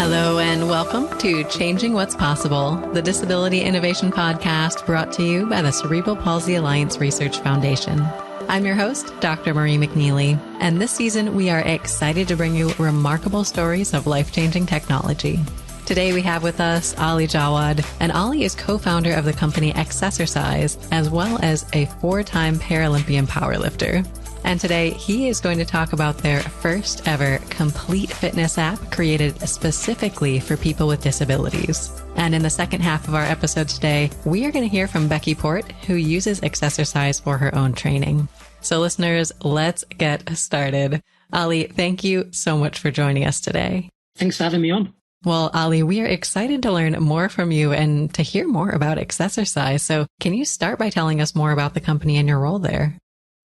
Hello and welcome to Changing What's Possible, the Disability Innovation Podcast brought to you by the Cerebral Palsy Alliance Research Foundation. I'm your host, Dr. Marie McNeely, and this season we are excited to bring you remarkable stories of life-changing technology. Today we have with us Ali Jawad, and Ali is co-founder of the company Accessercise, as well as a 4-time Paralympian powerlifter. And today he is going to talk about their first ever complete fitness app created specifically for people with disabilities. And in the second half of our episode today, we are going to hear from Becky Porte, who uses Accessercise for her own training. So listeners, let's get started. Ali, thank you so much for joining us today. Thanks for having me on. Well, Ali, we are excited to learn more from you and to hear more about Accessercise. So can you start by telling us more about the company and your role there?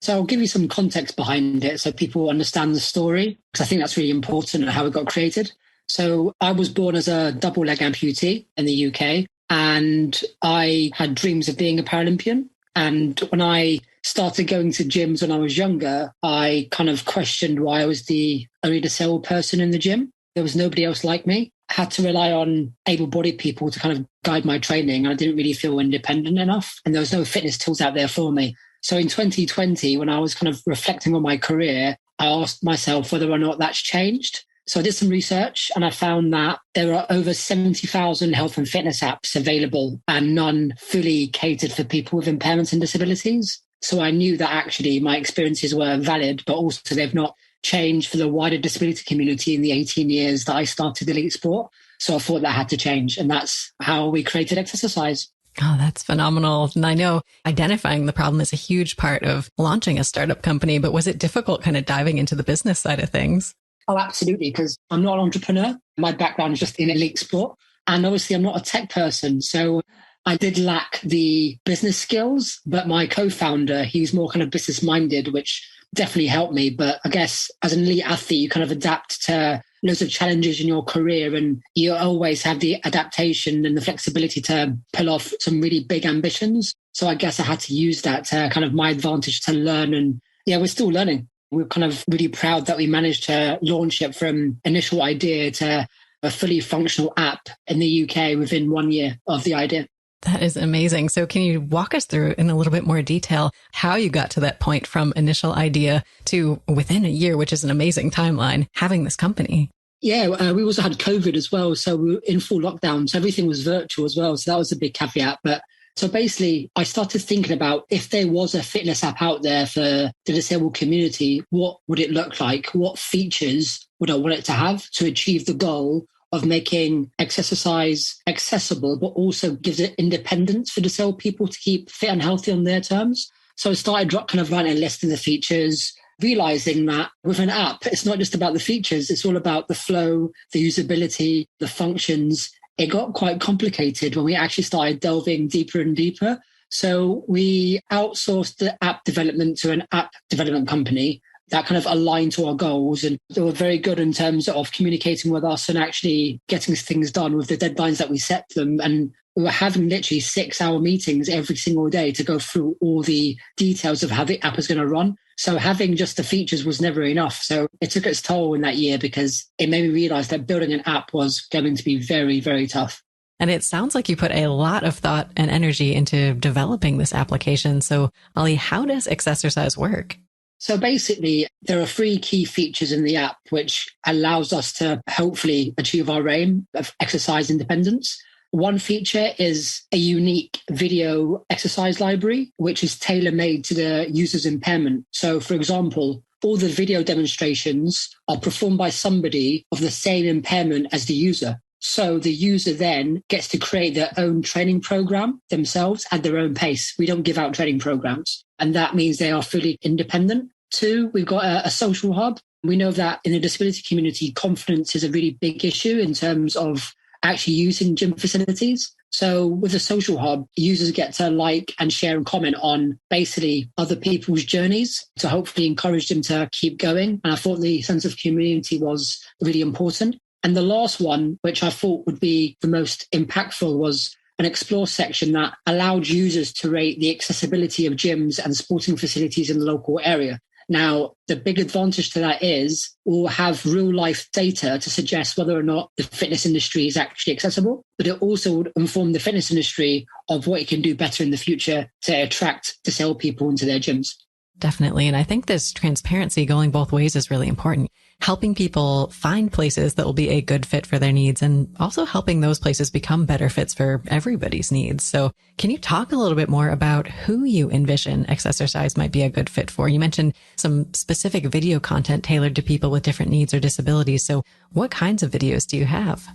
So I'll give you some context behind it so people understand the story, because I think that's really important and how it got created. So I was born as a double leg amputee in the UK, and I had dreams of being a Paralympian. And when I started going to gyms when I was younger, I kind of questioned why I was the only disabled person in the gym. There was nobody else like me. I had to rely on able-bodied people to kind of guide my training. I didn't really feel independent enough, and there was no fitness tools out there for me. So in 2020, when I was kind of reflecting on my career, I asked myself whether or not that's changed. So I did some research and I found that there are over 70,000 health and fitness apps available and none fully catered for people with impairments and disabilities. So I knew that actually my experiences were valid, but also they've not changed for the wider disability community in the 18 years that I started elite sport. So I thought that had to change. And that's how we created Accessercise. Oh, that's phenomenal. And I know identifying the problem is a huge part of launching a startup company, but was it difficult kind of diving into the business side of things? Oh, absolutely, because I'm not an entrepreneur. My background is just in elite sport. And obviously I'm not a tech person. So I did lack the business skills, but my co-founder, he's more kind of business minded, which definitely helped me. But I guess as an elite athlete, you kind of adapt to loads of challenges in your career, and you always have the adaptation and the flexibility to pull off some really big ambitions. So I guess I had to use that to kind of my advantage to learn. And yeah, we're still learning. We're kind of really proud that we managed to launch it from initial idea to a fully functional app in the UK within 1 year of the idea. That is amazing. So can you walk us through in a little bit more detail how you got to that point from initial idea to within a year, which is an amazing timeline, having this company? Yeah, we also had COVID as well. So we were in full lockdown. So everything was virtual as well. So that was a big caveat. But so basically, I started thinking about if there was a fitness app out there for the disabled community, what would it look like? What features would I want it to have to achieve the goal of making Accessercise accessible, but also gives it independence for disabled people to keep fit and healthy on their terms? So I started kind of writing a list of the features, realizing that with an app, it's not just about the features, it's all about the flow, the usability, the functions. It got quite complicated when we actually started delving deeper and deeper. So we outsourced the app development to an app development company that kind of aligned to our goals. And they were very good in terms of communicating with us and actually getting things done with the deadlines that we set them. And we were having literally 6-hour meetings every single day to go through all the details of how the app was going to run. So having just the features was never enough. So it took its toll in that year because it made me realize that building an app was going to be very, very tough. And it sounds like you put a lot of thought and energy into developing this application. So Ali, how does Accessercise work? So basically, there are 3 key features in the app, which allows us to hopefully achieve our aim of exercise independence. One feature is a unique video exercise library, which is tailor-made to the user's impairment. So, for example, all the video demonstrations are performed by somebody of the same impairment as the user. So the user then gets to create their own training program themselves at their own pace. We don't give out training programs. And that means they are fully independent. 2, we've got a social hub. We know that in the disability community, confidence is a really big issue in terms of actually using gym facilities. So with the social hub, users get to like and share and comment on basically other people's journeys to hopefully encourage them to keep going. And I thought the sense of community was really important. And the last one, which I thought would be the most impactful, was an explore section that allowed users to rate the accessibility of gyms and sporting facilities in the local area. Now, the big advantage to that is we'll have real life data to suggest whether or not the fitness industry is actually accessible, but it also would inform the fitness industry of what it can do better in the future to attract disabled people into their gyms. Definitely. And I think this transparency going both ways is really important. Helping people find places that will be a good fit for their needs and also helping those places become better fits for everybody's needs. So can you talk a little bit more about who you envision Accessercise might be a good fit for? You mentioned some specific video content tailored to people with different needs or disabilities. So what kinds of videos do you have?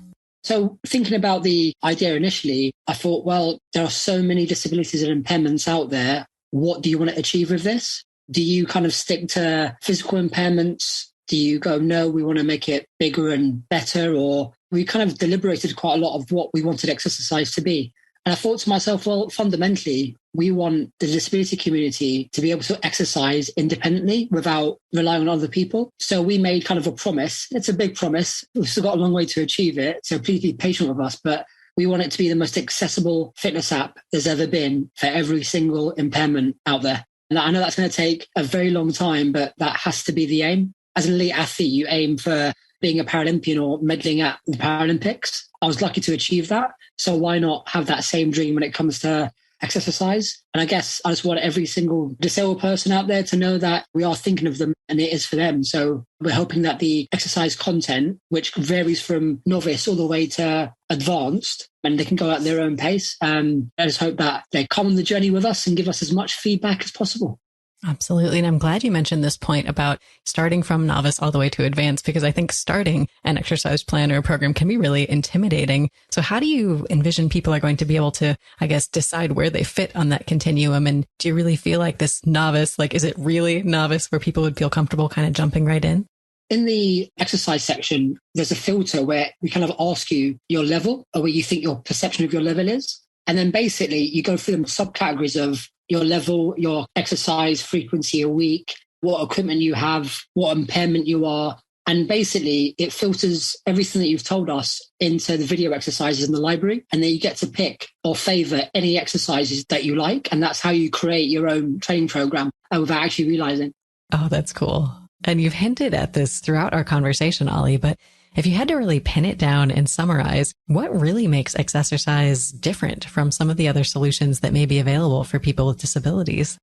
So thinking about the idea initially, I thought, well, there are so many disabilities and impairments out there. What do you want to achieve with this? Do you kind of stick to physical impairments? Do you go, no, we want to make it bigger and better? Or we kind of deliberated quite a lot of what we wanted Accessercise to be. And I thought to myself, well, fundamentally, we want the disability community to be able to exercise independently without relying on other people. So we made kind of a promise. It's a big promise. We've still got a long way to achieve it. So please be patient with us. But we want it to be the most accessible fitness app there's ever been for every single impairment out there. And I know that's going to take a very long time, but that has to be the aim. As an elite athlete, you aim for being a Paralympian or medaling at the Paralympics. I was lucky to achieve that. So why not have that same dream when it comes to Accessercise? And I guess I just want every single disabled person out there to know that we are thinking of them and it is for them. So we're hoping that the exercise content, which varies from novice all the way to advanced, and they can go at their own pace. I just hope that they come on the journey with us and give us as much feedback as possible. Absolutely. And I'm glad you mentioned this point about starting from novice all the way to advanced, because I think starting an exercise plan or a program can be really intimidating. So how do you envision people are going to be able to, I guess, decide where they fit on that continuum? And do you really feel like this novice, like, is it really novice where people would feel comfortable kind of jumping right in? In the exercise section, there's a filter where we kind of ask you your level or where you think your perception of your level is. And then basically you go through the subcategories of your level, your exercise frequency a week, what equipment you have, what impairment you are. And basically it filters everything that you've told us into the video exercises in the library. And then you get to pick or favor any exercises that you like. And that's how you create your own training program without actually realizing. Oh, that's cool. And you've hinted at this throughout our conversation, Ollie, but if you had to really pin it down and summarize, what really makes Accessercise different from some of the other solutions that may be available for people with disabilities?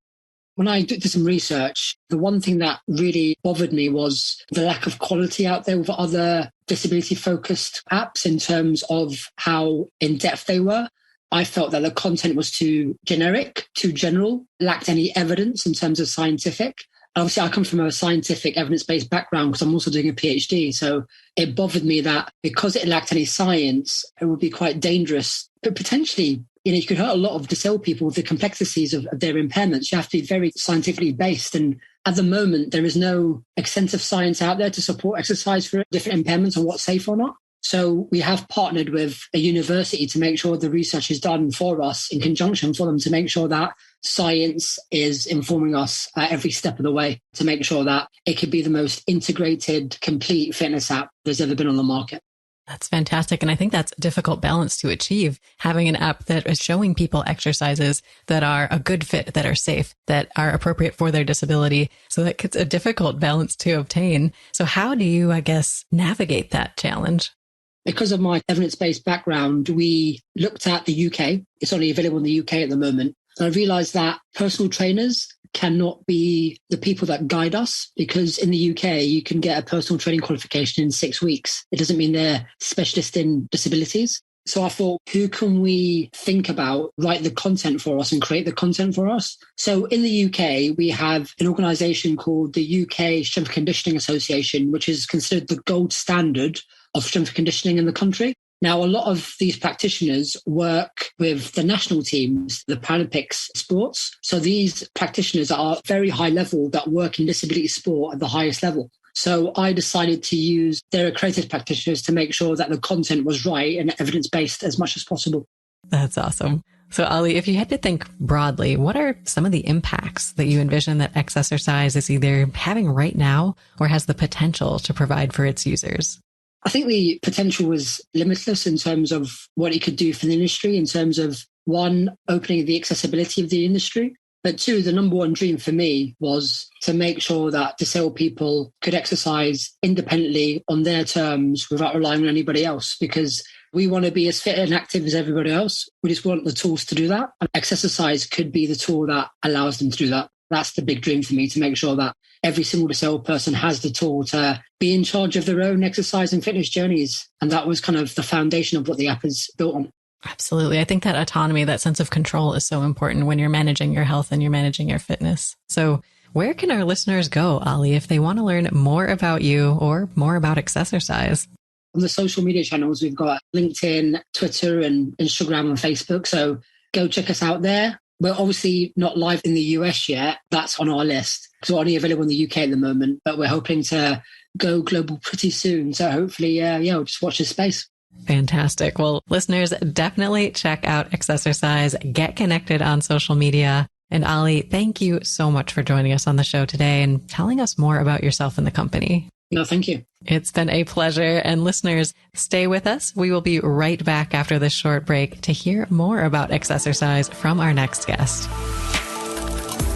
When I did some research, the one thing that really bothered me was the lack of quality out there with other disability-focused apps in terms of how in-depth they were. I felt that the content was too generic, too general, lacked any evidence in terms of scientific. Obviously, I come from a scientific evidence-based background because I'm also doing a PhD. So it bothered me that because it lacked any science, it would be quite dangerous. But potentially, you could hurt a lot of disabled people with the complexities of their impairments. You have to be very scientifically based. And at the moment, there is no extensive science out there to support exercise for different impairments and what's safe or not. So we have partnered with a university to make sure the research is done for us in conjunction for them to make sure that science is informing us at every step of the way to make sure that it could be the most integrated, complete fitness app there's ever been on the market. That's fantastic. And I think that's a difficult balance to achieve, having an app that is showing people exercises that are a good fit, that are safe, that are appropriate for their disability. So that it's a difficult balance to obtain. So how do you, I guess, navigate that challenge? Because of my evidence-based background, we looked at the UK. It's only available in the UK at the moment. And I realized that personal trainers cannot be the people that guide us, because in the UK, you can get a personal training qualification in 6 weeks. It doesn't mean they're specialists in disabilities. So I thought, who can we think about write the content for us and create the content for us? So in the UK, we have an organisation called the UK Strength Conditioning Association, which is considered the gold standard of strength conditioning in the country. Now, a lot of these practitioners work with the national teams, the Paralympics sports. So these practitioners are very high level that work in disability sport at the highest level. So I decided to use their accredited practitioners to make sure that the content was right and evidence-based as much as possible. That's awesome. So Ollie, if you had to think broadly, what are some of the impacts that you envision that Accessercise is either having right now or has the potential to provide for its users? I think the potential was limitless in terms of what it could do for the industry, in terms of, one, opening the accessibility of the industry. But two, the number one dream for me was to make sure that disabled people could exercise independently on their terms without relying on anybody else, because we want to be as fit and active as everybody else. We just want the tools to do that. And Accessercise could be the tool that allows them to do that. That's the big dream for me, to make sure that every single disabled person has the tool to be in charge of their own exercise and fitness journeys. And that was kind of the foundation of what the app is built on. Absolutely. I think that autonomy, that sense of control is so important when you're managing your health and you're managing your fitness. So where can our listeners go, Ali, if they want to learn more about you or more about Accessercise? On the social media channels, we've got LinkedIn, Twitter, and Instagram and Facebook. So go check us out there. We're obviously not live in the US yet. That's on our list because we're only available in the UK at the moment, but we're hoping to go global pretty soon. So hopefully, we'll just watch this space. Fantastic. Well, listeners, definitely check out Accessercise, get connected on social media. And Ali, thank you so much for joining us on the show today and telling us more about yourself and the company. No, thank you. It's been a pleasure. And listeners, stay with us. We will be right back after this short break to hear more about Accessercise from our next guest.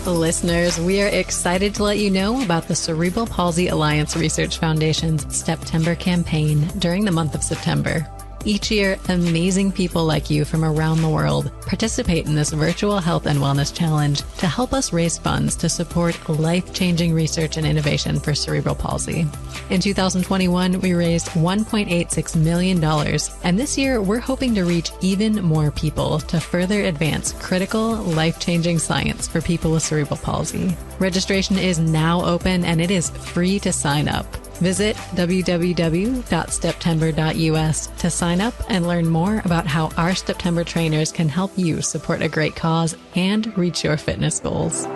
Listeners, we are excited to let you know about the Cerebral Palsy Alliance Research Foundation's September campaign during the month of September. Each year, amazing people like you from around the world participate in this virtual health and wellness challenge to help us raise funds to support life-changing research and innovation for cerebral palsy. In 2021, we raised $1.86 million, and this year we're hoping to reach even more people to further advance critical, life-changing science for people with cerebral palsy. Registration is now open and it is free to sign up. Visit www.steptember.us to sign up and learn more about how our September trainers can help you support a great cause and reach your fitness goals.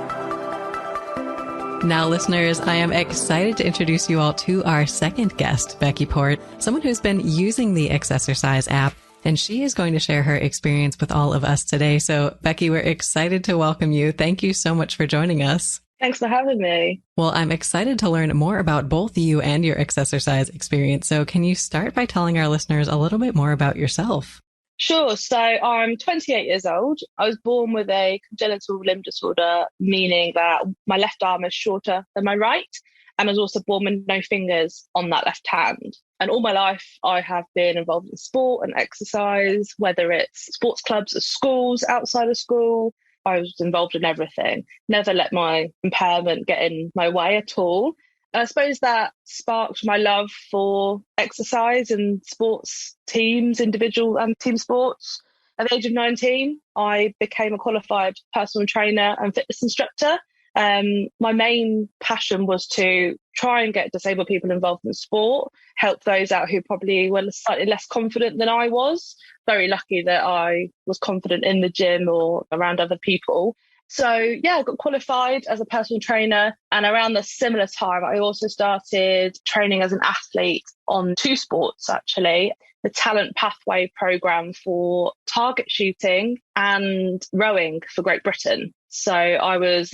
Now, listeners, I am excited to introduce you all to our second guest, Becky Porte, someone who's been using the Accessercise app, and she is going to share her experience with all of us today. So, Becky, we're excited to welcome you. Thank you so much for joining us. Thanks for having me. Well, I'm excited to learn more about both you and your Accessercise experience. So can you start by telling our listeners a little bit more about yourself? Sure. So I'm 28 years old. I was born with a congenital limb disorder, meaning that my left arm is shorter than my right. And I was also born with no fingers on that left hand. And all my life, I have been involved in sport and exercise, whether it's sports clubs at schools, outside of school. I was involved in everything, never let my impairment get in my way at all. And I suppose that sparked my love for exercise and sports teams, individual and team sports. At the age of 19, I became a qualified personal trainer and fitness instructor. My main passion was to try and get disabled people involved in sport, help those out who probably were slightly less confident than I was. Very lucky that I was confident in the gym or around other people. So I got qualified as a personal trainer. And around the similar time, I also started training as an athlete on two sports, actually. The Talent Pathway Program for target shooting and rowing for Great Britain. So I was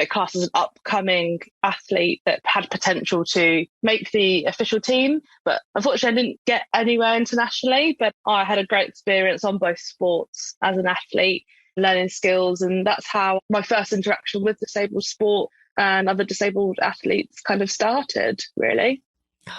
classed as an upcoming athlete that had potential to make the official team. But unfortunately, I didn't get anywhere internationally. But I had a great experience on both sports as an athlete, learning skills. And that's how my first interaction with disabled sport and other disabled athletes kind of started, really.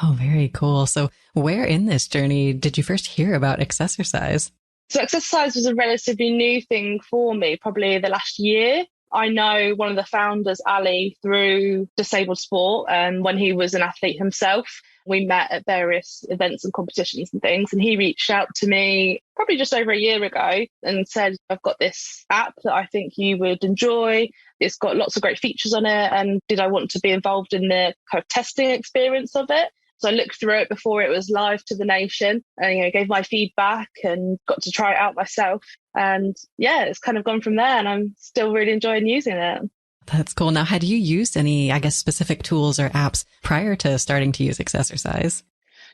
Oh, very cool. So where in this journey did you first hear about Accessercise? So Accessercise was a relatively new thing for me, probably the last year. I know one of the founders, Ali, through disabled sport, and when he was an athlete himself, we met at various events and competitions and things. And he reached out to me probably just over a year ago and said, I've got this app that I think you would enjoy. It's got lots of great features on it. And did I want to be involved in the kind of testing experience of it? So I looked through it before it was live to the nation and gave my feedback and got to try it out myself. And it's kind of gone from there, and I'm still really enjoying using it. That's cool. Now, had you used any, specific tools or apps prior to starting to use Accessercise?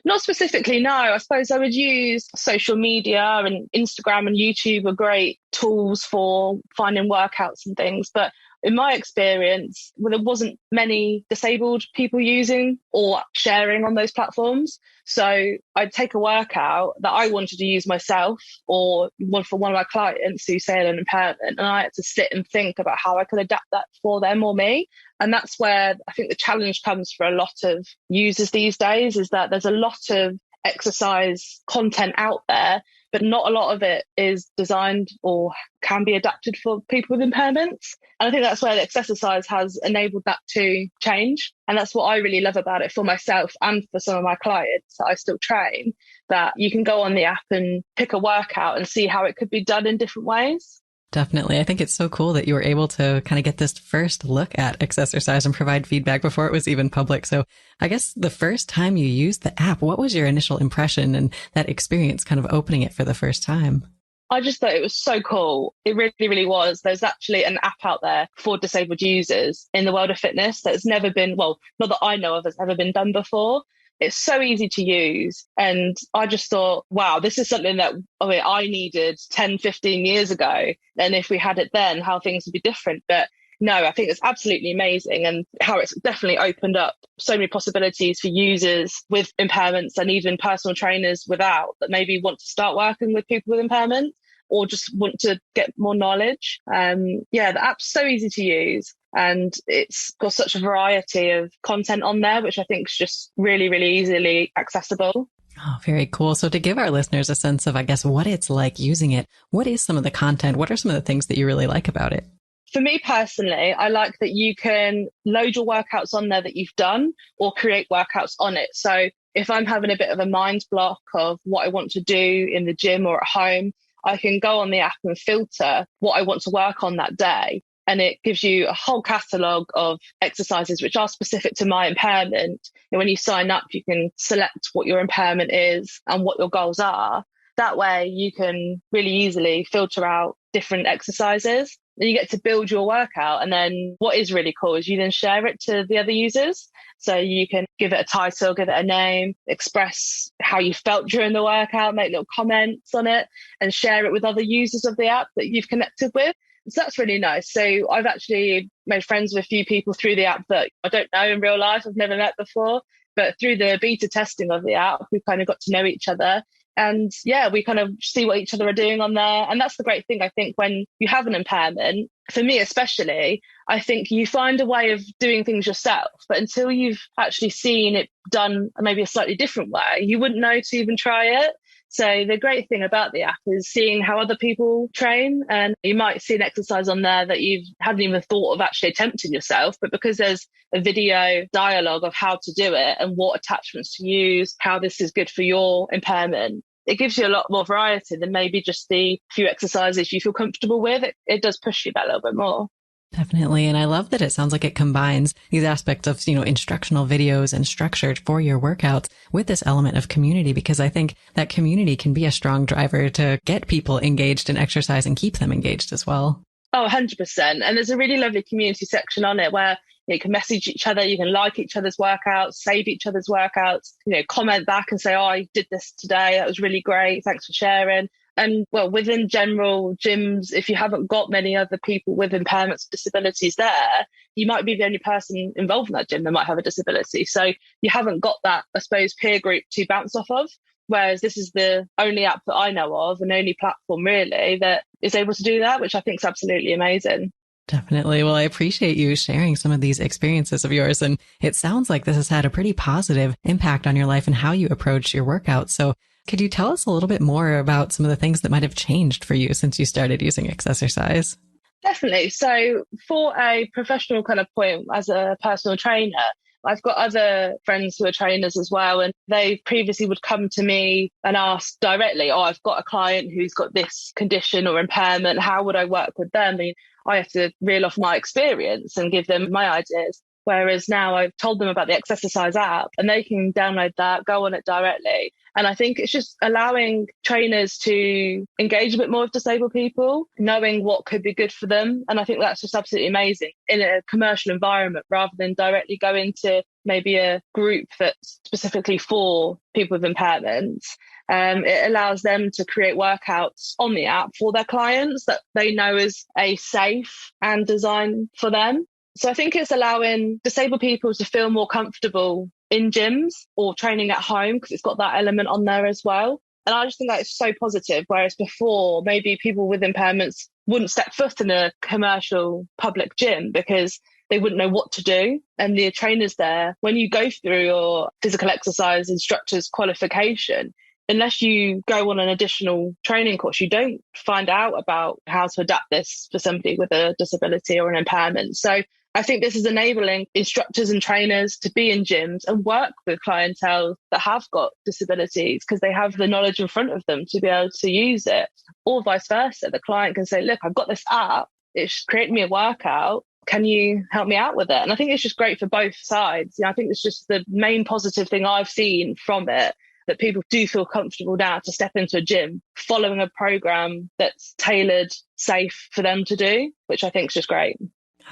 Not specifically, no. I suppose I would use social media, and Instagram and YouTube are great tools for finding workouts and things. But in my experience, there wasn't many disabled people using or sharing on those platforms. So I'd take a workout that I wanted to use myself or one for one of my clients who say an impairment, and I had to sit and think about how I could adapt that for them or me. And that's where I think the challenge comes for a lot of users these days, is that there's a lot of exercise content out there, but not a lot of it is designed or can be adapted for people with impairments. And I think that's where the Accessercise has enabled that to change. And that's what I really love about it for myself and for some of my clients that I still train, that you can go on the app and pick a workout and see how it could be done in different ways. Definitely. I think it's so cool that you were able to kind of get this first look at Accessercise and provide feedback before it was even public. So I guess the first time you used the app, what was your initial impression and that experience kind of opening it for the first time? I just thought it was so cool. It really, really was. There's actually an app out there for disabled users in the world of fitness that's never been, well, not that I know of, has ever been done before. It's so easy to use. And I just thought, wow, this is something that I needed 10, 15 years ago. And if we had it then, how things would be different. But no, I think it's absolutely amazing, and how it's definitely opened up so many possibilities for users with impairments and even personal trainers without, that maybe want to start working with people with impairments or just want to get more knowledge. The app's so easy to use. And it's got such a variety of content on there, which I think is just really, really easily accessible. Oh, very cool. So to give our listeners a sense of, I guess, what it's like using it, what is some of the content? What are some of the things that you really like about it? For me personally, I like that you can load your workouts on there that you've done or create workouts on it. So if I'm having a bit of a mind block of what I want to do in the gym or at home, I can go on the app and filter what I want to work on that day. And it gives you a whole catalogue of exercises which are specific to my impairment. And when you sign up, you can select what your impairment is and what your goals are. That way you can really easily filter out different exercises. And you get to build your workout. And then what is really cool is you then share it to the other users. So you can give it a title, give it a name, express how you felt during the workout, make little comments on it, and share it with other users of the app that you've connected with. So that's really nice. So I've actually made friends with a few people through the app that I don't know in real life, I've never met before. But through the beta testing of the app, we kind of got to know each other. And yeah, we kind of see what each other are doing on there. And that's the great thing, I think, when you have an impairment, for me especially, I think you find a way of doing things yourself. But until you've actually seen it done maybe a slightly different way, you wouldn't know to even try it. So the great thing about the app is seeing how other people train, and you might see an exercise on there that you hadn't even thought of actually attempting yourself, but because there's a video dialogue of how to do it and what attachments to use, how this is good for your impairment, it gives you a lot more variety than maybe just the few exercises you feel comfortable with. It does push you that little bit more. Definitely. And I love that it sounds like it combines these aspects of, instructional videos and structure for your workouts with this element of community, because I think that community can be a strong driver to get people engaged in exercise and keep them engaged as well. Oh, 100%. And there's a really lovely community section on it where you can message each other, you can like each other's workouts, save each other's workouts, comment back and say, oh, I did this today. That was really great. Thanks for sharing. And well, within general gyms, if you haven't got many other people with impairments, disabilities there, you might be the only person involved in that gym that might have a disability. So you haven't got that, I suppose, peer group to bounce off of. Whereas this is the only app that I know of and only platform really that is able to do that, which I think is absolutely amazing. Definitely. Well, I appreciate you sharing some of these experiences of yours. And it sounds like this has had a pretty positive impact on your life and how you approach your workouts. So could you tell us a little bit more about some of the things that might have changed for you since you started using Accessercise? Definitely. So for a professional kind of point as a personal trainer, I've got other friends who are trainers as well, and they previously would come to me and ask directly, oh, I've got a client who's got this condition or impairment. How would I work with them? I mean, I have to reel off my experience and give them my ideas. Whereas now I've told them about the Accessercise app and they can download that, go on it directly. And I think it's just allowing trainers to engage a bit more with disabled people, knowing what could be good for them. And I think that's just absolutely amazing in a commercial environment rather than directly go into maybe a group that's specifically for people with impairments, it allows them to create workouts on the app for their clients that they know is safe and designed for them. So I think it's allowing disabled people to feel more comfortable in gyms or training at home, because it's got that element on there as well. And I just think that is so positive. Whereas before, maybe people with impairments wouldn't step foot in a commercial public gym because they wouldn't know what to do. And the trainers there, when you go through your physical exercise instructor's qualification, unless you go on an additional training course, you don't find out about how to adapt this for somebody with a disability or an impairment. So I think this is enabling instructors and trainers to be in gyms and work with clientele that have got disabilities because they have the knowledge in front of them to be able to use it. Or vice versa. The client can say, look, I've got this app. It's created me a workout. Can you help me out with it? And I think it's just great for both sides. I think it's just the main positive thing I've seen from it, that people do feel comfortable now to step into a gym following a program that's tailored, safe for them to do, which I think is just great.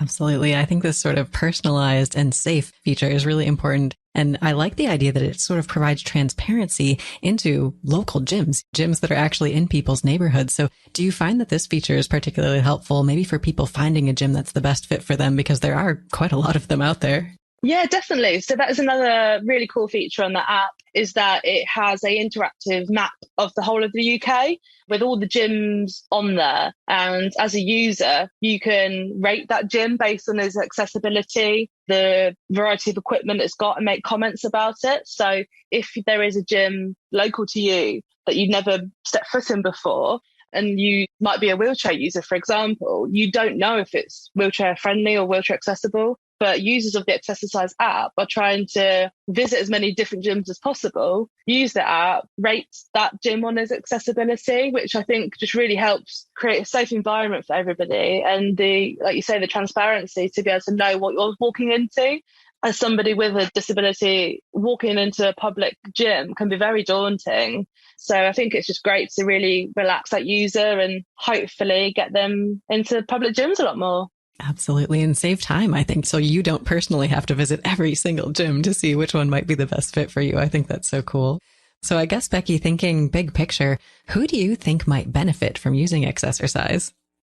Absolutely. I think this sort of personalized and safe feature is really important. And I like the idea that it sort of provides transparency into local gyms that are actually in people's neighborhoods. So do you find that this feature is particularly helpful, maybe for people finding a gym that's the best fit for them, because there are quite a lot of them out there? Yeah, definitely. So that is another really cool feature on the app, is that it has a interactive map of the whole of the UK with all the gyms on there. And as a user, you can rate that gym based on its accessibility, the variety of equipment it's got, and make comments about it. So if there is a gym local to you that you've never stepped foot in before, and you might be a wheelchair user, for example, you don't know if it's wheelchair friendly or wheelchair accessible. But users of the Accessercise app are trying to visit as many different gyms as possible, use the app, rate that gym on its accessibility, which I think just really helps create a safe environment for everybody. And like you say, the transparency to be able to know what you're walking into. As somebody with a disability, walking into a public gym can be very daunting. So I think it's just great to really relax that user and hopefully get them into public gyms a lot more. Absolutely. And save time, I think. So you don't personally have to visit every single gym to see which one might be the best fit for you. I think that's so cool. So I guess, Becky, thinking big picture, who do you think might benefit from using Accessercise?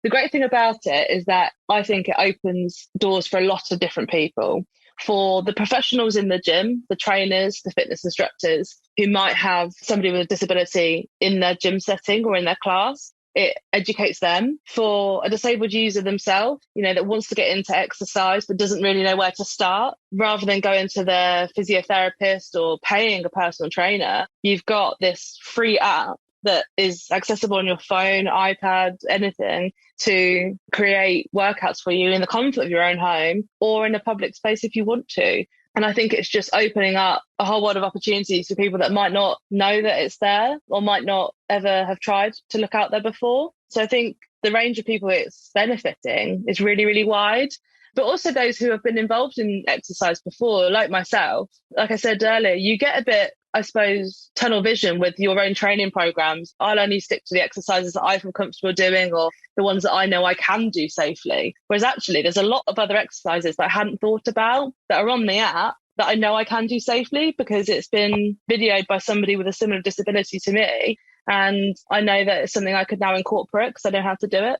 The great thing about it is that I think it opens doors for a lot of different people. For the professionals in the gym, the trainers, the fitness instructors who might have somebody with a disability in their gym setting or in their class, it educates them. For a disabled user themselves, that wants to get into exercise but doesn't really know where to start, rather than going to their physiotherapist or paying a personal trainer, you've got this free app that is accessible on your phone, iPad, anything, to create workouts for you in the comfort of your own home or in a public space if you want to. And I think it's just opening up a whole world of opportunities for people that might not know that it's there or might not ever have tried to look out there before. So I think the range of people it's benefiting is really, really wide. But also those who have been involved in exercise before, like myself, like I said earlier, you get a bit, I suppose, tunnel vision with your own training programs. I'll only stick to the exercises that I feel comfortable doing or the ones that I know I can do safely. Whereas actually there's a lot of other exercises that I hadn't thought about that are on the app that I know I can do safely because it's been videoed by somebody with a similar disability to me. And I know that it's something I could now incorporate because I know how to do it.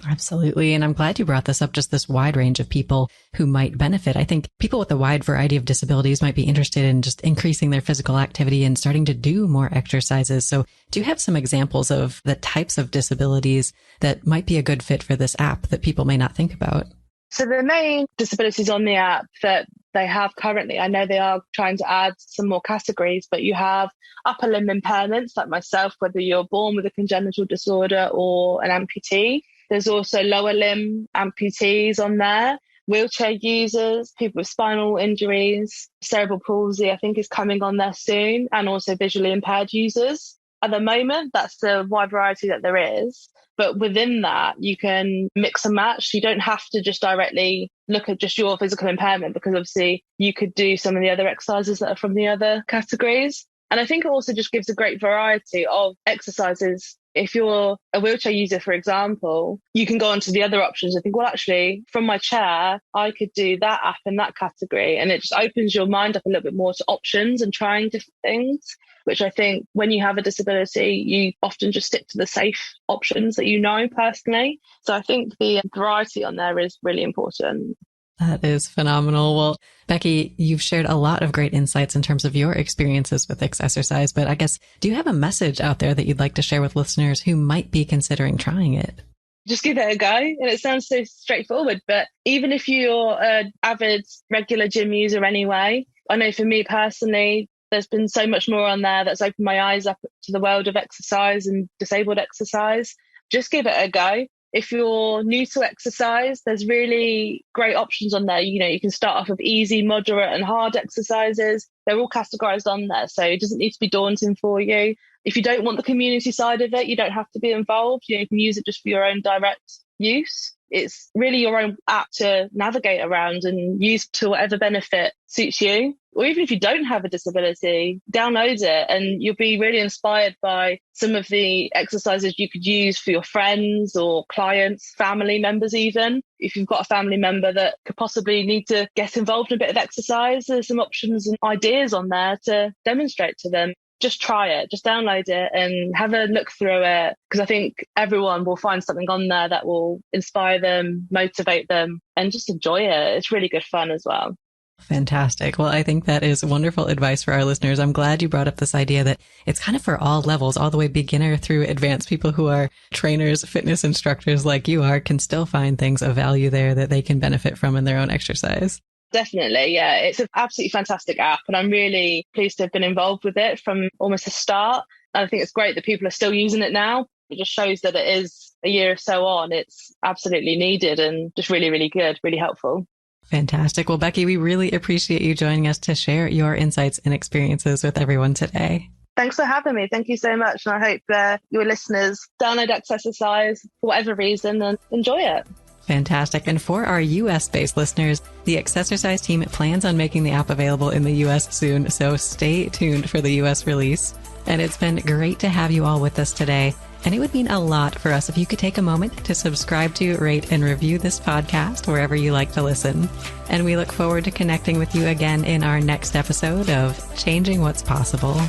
Absolutely. And I'm glad you brought this up, just this wide range of people who might benefit. I think people with a wide variety of disabilities might be interested in just increasing their physical activity and starting to do more exercises. So do you have some examples of the types of disabilities that might be a good fit for this app that people may not think about? So the main disabilities on the app that they have currently, I know they are trying to add some more categories, but you have upper limb impairments like myself, whether you're born with a congenital disorder or an amputee. There's also lower limb amputees on there, wheelchair users, people with spinal injuries, cerebral palsy, I think is coming on there soon, and also visually impaired users. At the moment, that's the wide variety that there is. But within that, you can mix and match. You don't have to just directly look at just your physical impairment because obviously you could do some of the other exercises that are from the other categories. And I think it also just gives a great variety of exercises If you're a wheelchair user, for example, you can go on to the other options and think, well, actually, from my chair, I could do that app in that category. And it just opens your mind up a little bit more to options and trying different things, which I think when you have a disability, you often just stick to the safe options that you know personally. So I think the variety on there is really important. That is phenomenal. Well, Becky, you've shared a lot of great insights in terms of your experiences with Accessercise, but I guess, do you have a message out there that you'd like to share with listeners who might be considering trying it? Just give it a go. And it sounds so straightforward, but even if you're an avid regular gym user anyway, I know for me personally, there's been so much more on there that's opened my eyes up to the world of exercise and disabled exercise. Just give it a go. If you're new to exercise, there's really great options on there. You know, you can start off with easy, moderate and hard exercises. They're all categorized on there. So it doesn't need to be daunting for you. If you don't want the community side of it, you don't have to be involved. You can use it just for your own direct use. It's really your own app to navigate around and use to whatever benefit suits you. Or even if you don't have a disability, download it and you'll be really inspired by some of the exercises you could use for your friends or clients, family members even. If you've got a family member that could possibly need to get involved in a bit of exercise, there's some options and ideas on there to demonstrate to them. Just try it, just download it and have a look through it, because I think everyone will find something on there that will inspire them, motivate them, and just enjoy it. It's really good fun as well. Fantastic. Well, I think that is wonderful advice for our listeners. I'm glad you brought up this idea that it's kind of for all levels, all the way beginner through advanced. People who are trainers, fitness instructors like you are, can still find things of value there that they can benefit from in their own exercise. Definitely. Yeah, it's an absolutely fantastic app and I'm really pleased to have been involved with it from almost the start. I think it's great that people are still using it now. It just shows that it is a year or so on. It's absolutely needed and just really, really good, really helpful. Fantastic. Well, Becky, we really appreciate you joining us to share your insights and experiences with everyone today. Thanks for having me. Thank you so much. And I hope your listeners download Accessercise for whatever reason and enjoy it. Fantastic. And for our US-based listeners, the Accessercise team plans on making the app available in the US soon, so stay tuned for the US release. And it's been great to have you all with us today. And it would mean a lot for us if you could take a moment to subscribe to, rate, and review this podcast wherever you like to listen. And we look forward to connecting with you again in our next episode of Changing What's Possible.